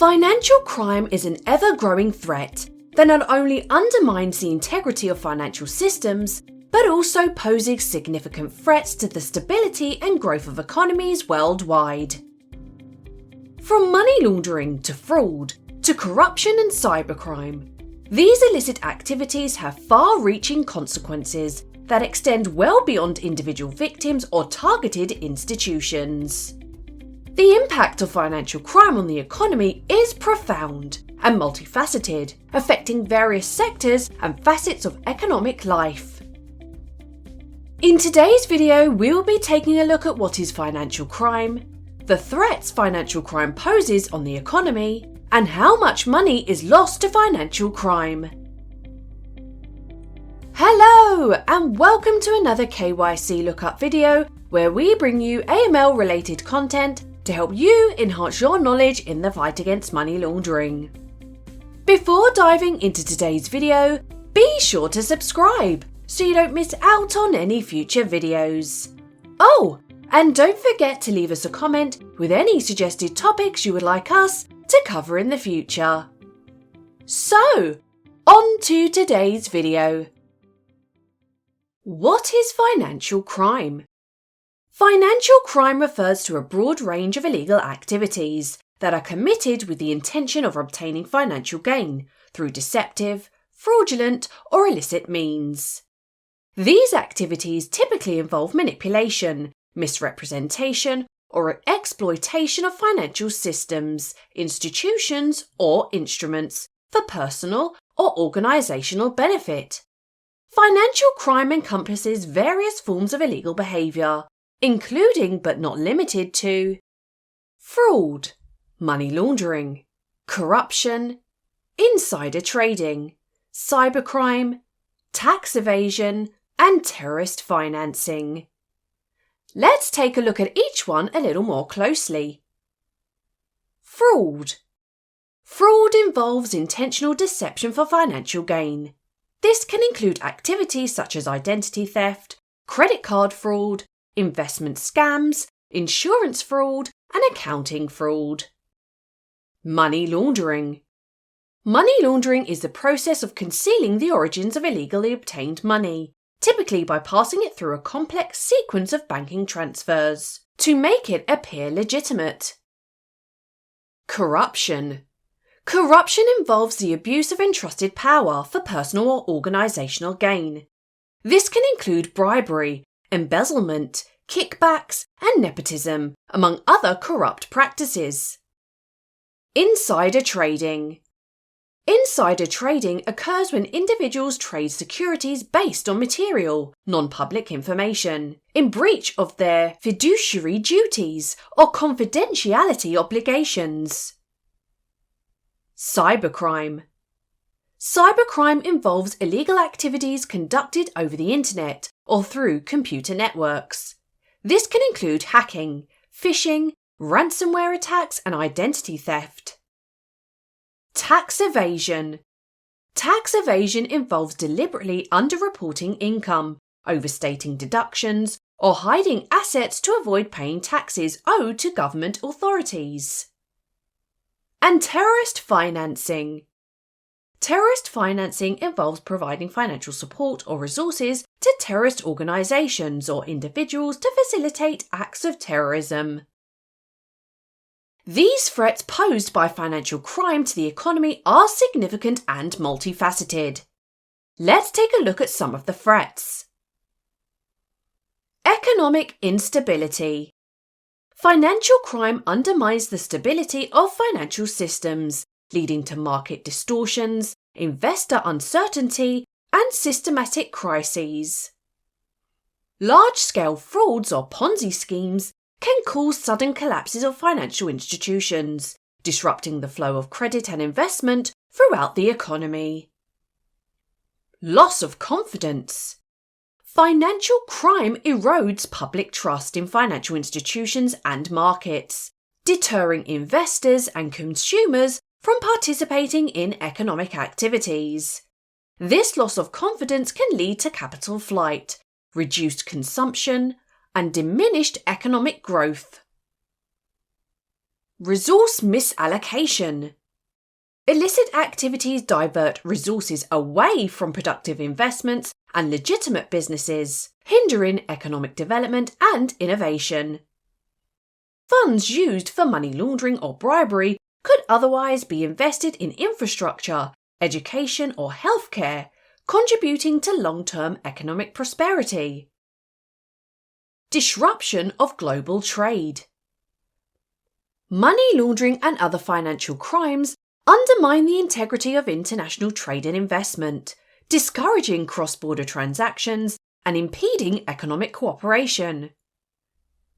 Financial crime is an ever-growing threat that not only undermines the integrity of financial systems, but also poses significant threats to the stability and growth of economies worldwide. From money laundering to fraud to corruption and cybercrime, these illicit activities have far-reaching consequences that extend well beyond individual victims or targeted institutions. The impact of financial crime on the economy is profound and multifaceted, affecting various sectors and facets of economic life. In today's video, we will be taking a look at what is financial crime, the threats financial crime poses on the economy, and how much money is lost to financial crime. Hello, and welcome to another KYC Lookup video where we bring you AML-related content to help you enhance your knowledge in the fight against money laundering. Before diving into today's video, be sure to subscribe so you don't miss out on any future videos. Oh, and don't forget to leave us a comment with any suggested topics you would like us to cover in the future. So, on to today's video. What is financial crime? Financial crime refers to a broad range of illegal activities that are committed with the intention of obtaining financial gain through deceptive, fraudulent, or illicit means. These activities typically involve manipulation, misrepresentation, or exploitation of financial systems, institutions, or instruments for personal or organisational benefit. Financial crime encompasses various forms of illegal behaviour, including but not limited to fraud, money laundering, corruption, insider trading, cybercrime, tax evasion, and terrorist financing. Let's take a look at each one a little more closely. Fraud. Fraud involves intentional deception for financial gain. This can include activities such as identity theft, credit card fraud, investment scams, insurance fraud, and accounting fraud. Money laundering. Money laundering is the process of concealing the origins of illegally obtained money, typically by passing it through a complex sequence of banking transfers to make it appear legitimate. Corruption. Corruption involves the abuse of entrusted power for personal or organisational gain. This can include bribery, embezzlement, kickbacks, and nepotism, among other corrupt practices. Insider trading. Insider trading occurs when individuals trade securities based on material, non-public information, in breach of their fiduciary duties or confidentiality obligations. Cybercrime. Cybercrime involves illegal activities conducted over the internet or through computer networks. This can include hacking, phishing, ransomware attacks, and identity theft. Tax evasion. Tax evasion involves deliberately underreporting income, overstating deductions, or hiding assets to avoid paying taxes owed to government authorities. And terrorist financing. Terrorist financing involves providing financial support or resources to terrorist organisations or individuals to facilitate acts of terrorism. These threats posed by financial crime to the economy are significant and multifaceted. Let's take a look at some of the threats. Economic instability. Financial crime undermines the stability of financial systems, leading to market distortions, investor uncertainty, and systematic crises. Large-scale frauds or Ponzi schemes can cause sudden collapses of financial institutions, disrupting the flow of credit and investment throughout the economy. Loss of confidence. Financial crime erodes public trust in financial institutions and markets, deterring investors and consumers from participating in economic activities. This loss of confidence can lead to capital flight, reduced consumption, and diminished economic growth. Resource misallocation. Illicit activities divert resources away from productive investments and legitimate businesses, hindering economic development and innovation. Funds used for money laundering or bribery could otherwise be invested in infrastructure, education, or healthcare, contributing to long-term economic prosperity. Disruption of global trade. Money laundering and other financial crimes undermine the integrity of international trade and investment, discouraging cross-border transactions and impeding economic cooperation.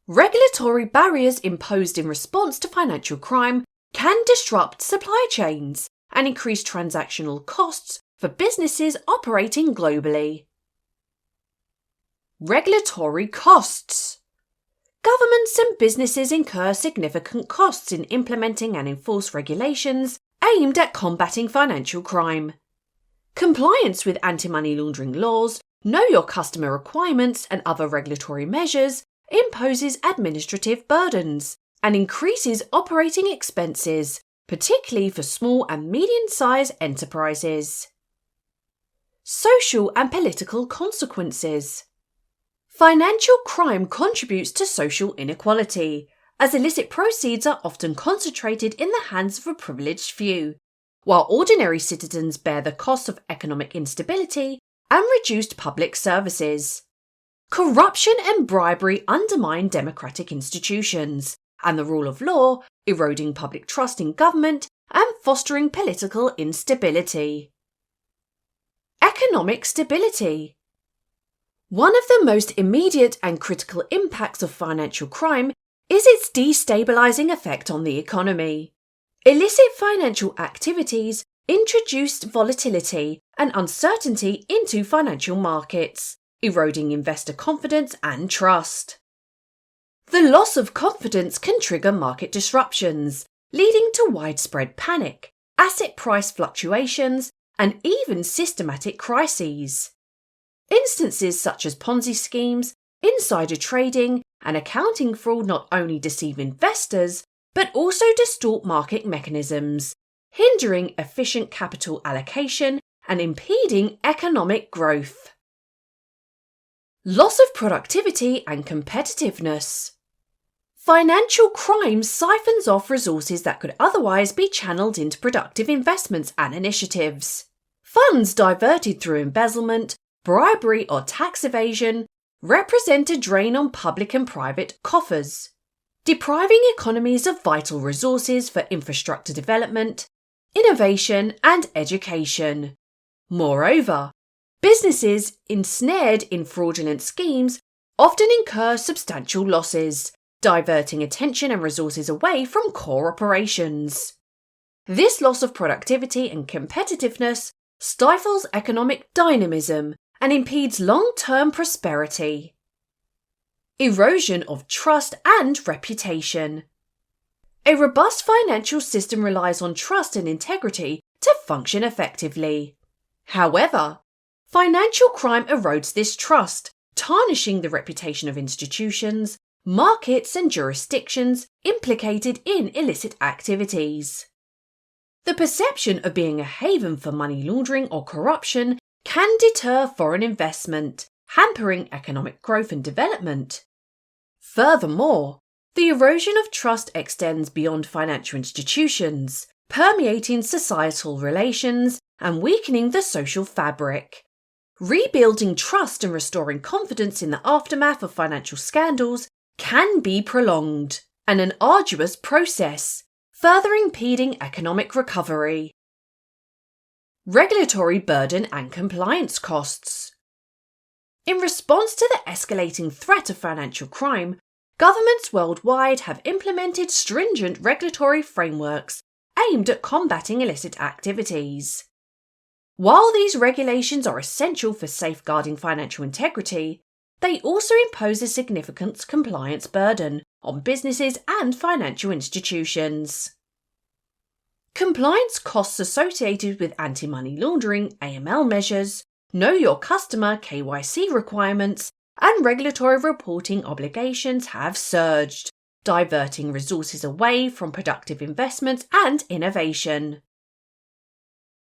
Regulatory barriers imposed in response to financial crime can disrupt supply chains and increase transactional costs for businesses operating globally. Regulatory costs. Governments and businesses incur significant costs in implementing and enforce regulations aimed at combating financial crime. Compliance with anti-money laundering laws, know your customer requirements, and other regulatory measures imposes administrative burdens and increases operating expenses, particularly for small and medium-sized enterprises. Social and political consequences. Financial crime contributes to social inequality, as illicit proceeds are often concentrated in the hands of a privileged few, while ordinary citizens bear the cost of economic instability and reduced public services. Corruption and bribery undermine democratic institutions and the rule of law, eroding public trust in government and fostering political instability. Economic stability. One of the most immediate and critical impacts of financial crime is its destabilising effect on the economy. Illicit financial activities introduced volatility and uncertainty into financial markets, eroding investor confidence and trust. The loss of confidence can trigger market disruptions, leading to widespread panic, asset price fluctuations, and even systematic crises. Instances such as Ponzi schemes, insider trading, and accounting fraud not only deceive investors, but also distort market mechanisms, hindering efficient capital allocation and impeding economic growth. Loss of productivity and competitiveness. Financial crime siphons off resources that could otherwise be channeled into productive investments and initiatives. Funds diverted through embezzlement, bribery, or tax evasion represent a drain on public and private coffers, depriving economies of vital resources for infrastructure development, innovation, and education. Moreover, businesses ensnared in fraudulent schemes often incur substantial losses, diverting attention and resources away from core operations. This loss of productivity and competitiveness stifles economic dynamism and impedes long-term prosperity. Erosion of trust and reputation. A robust financial system relies on trust and integrity to function effectively. However, financial crime erodes this trust, tarnishing the reputation of institutions, markets, and jurisdictions implicated in illicit activities. The perception of being a haven for money laundering or corruption can deter foreign investment, hampering economic growth and development. Furthermore, the erosion of trust extends beyond financial institutions, permeating societal relations and weakening the social fabric. Rebuilding trust and restoring confidence in the aftermath of financial scandals can be prolonged and an arduous process, further impeding economic recovery. Regulatory burden and compliance costs. In response to the escalating threat of financial crime, governments worldwide have implemented stringent regulatory frameworks aimed at combating illicit activities. While these regulations are essential for safeguarding financial integrity, they also impose a significant compliance burden on businesses and financial institutions. Compliance costs associated with anti-money laundering (AML) measures, know your customer (KYC) requirements, and regulatory reporting obligations have surged, diverting resources away from productive investments and innovation.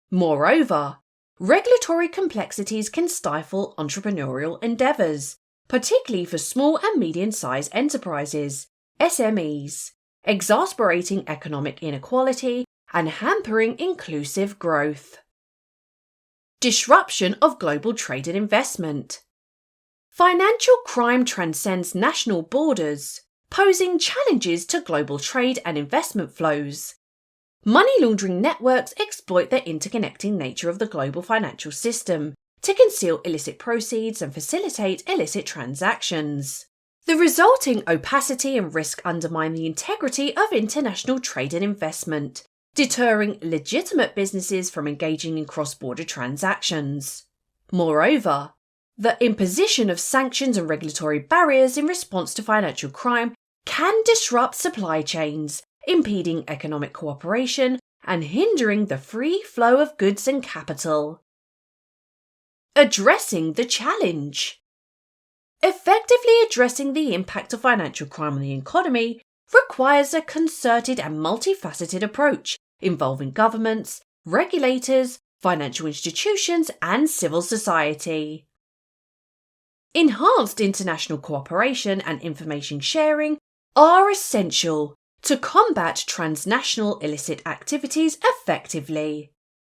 Moreover, regulatory complexities can stifle entrepreneurial endeavours, particularly for small and medium-sized enterprises, SMEs, exacerbating economic inequality and hampering inclusive growth. Disruption of global trade and investment. Financial crime transcends national borders, posing challenges to global trade and investment flows. Money laundering networks exploit the interconnecting nature of the global financial system to conceal illicit proceeds and facilitate illicit transactions. The resulting opacity and risk undermine the integrity of international trade and investment, deterring legitimate businesses from engaging in cross-border transactions. Moreover, the imposition of sanctions and regulatory barriers in response to financial crime can disrupt supply chains, impeding economic cooperation and hindering the free flow of goods and capital. Addressing the challenge. Effectively addressing the impact of financial crime on the economy requires a concerted and multifaceted approach involving governments, regulators, financial institutions, and civil society. Enhanced international cooperation and information sharing are essential to combat transnational illicit activities effectively.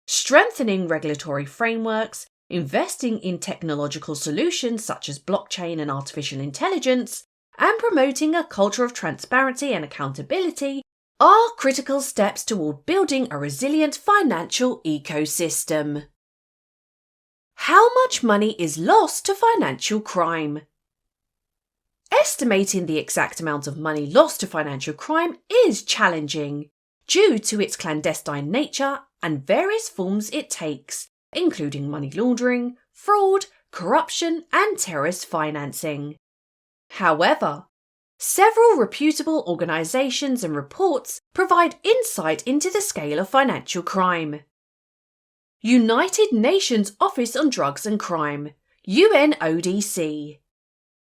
Strengthening regulatory frameworks, investing in technological solutions such as blockchain and artificial intelligence, and promoting a culture of transparency and accountability are critical steps toward building a resilient financial ecosystem. How much money is lost to financial crime? Estimating the exact amount of money lost to financial crime is challenging due to its clandestine nature and various forms it takes, including money laundering, fraud, corruption, and terrorist financing. However, several reputable organisations and reports provide insight into the scale of financial crime. United Nations Office on Drugs and Crime, UNODC.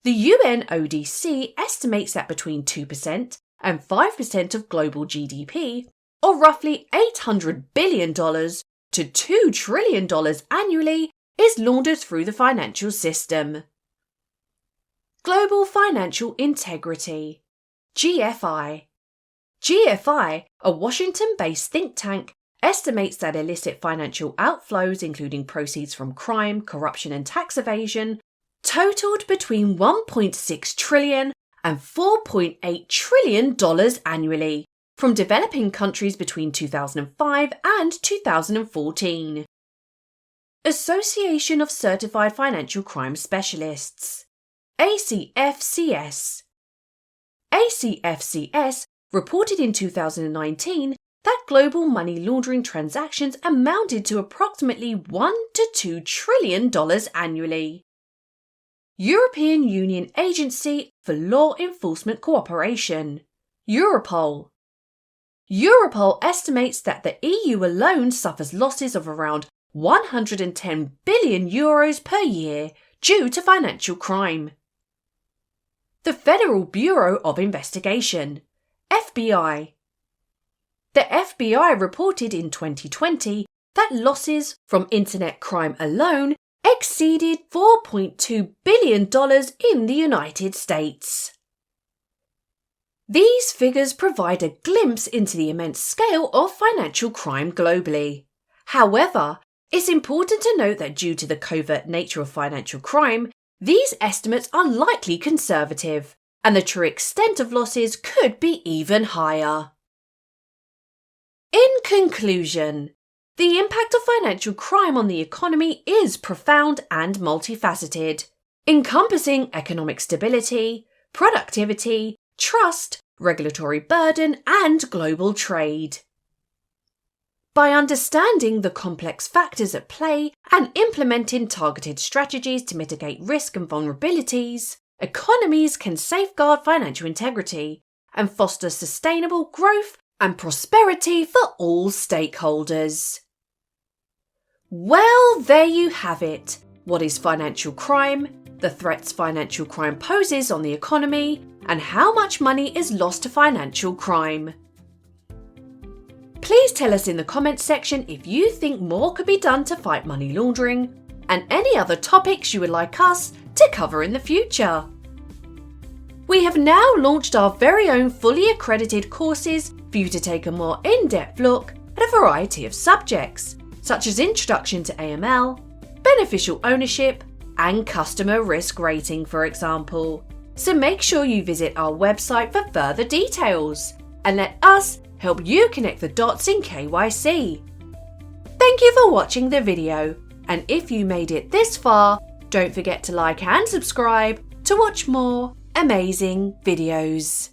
The UNODC estimates that between 2% and 5% of global GDP, or roughly $800 billion to $2 trillion annually, is laundered through the financial system. Global Financial Integrity, GFI. GFI, a Washington-based think tank, estimates that illicit financial outflows, including proceeds from crime, corruption and tax evasion, totaled between $1.6 trillion and $4.8 trillion annually from developing countries between 2005 and 2014. Association of Certified Financial Crime Specialists, ACFCS. ACFCS reported in 2019 that global money laundering transactions amounted to approximately $1 to $2 trillion annually. European Union Agency for Law Enforcement Cooperation, Europol. Europol estimates that the EU alone suffers losses of around €110 billion per year due to financial crime. The Federal Bureau of Investigation, FBI. The FBI reported in 2020 that losses from internet crime alone exceeded $4.2 billion in the United States. These figures provide a glimpse into the immense scale of financial crime globally. However, it's important to note that due to the covert nature of financial crime, these estimates are likely conservative, and the true extent of losses could be even higher. In conclusion, the impact of financial crime on the economy is profound and multifaceted, encompassing economic stability, productivity, trust, regulatory burden, and global trade. By understanding the complex factors at play and implementing targeted strategies to mitigate risk and vulnerabilities, economies can safeguard financial integrity and foster sustainable growth and prosperity for all stakeholders. Well, there you have it. What is financial crime? the threats financial crime poses on the economy, and how much money is lost to financial crime. Please tell us in the comments section if you think more could be done to fight money laundering, and any other topics you would like us to cover in the future. We have now launched our very own fully accredited courses for you to take a more in-depth look at a variety of subjects, such as Introduction to AML, Beneficial Ownership, and Customer Risk Rating, for example. So make sure you visit our website for further details, and let us help you connect the dots in KYC. Thank you for watching the video, and if you made it this far, don't forget to like and subscribe to watch more amazing videos.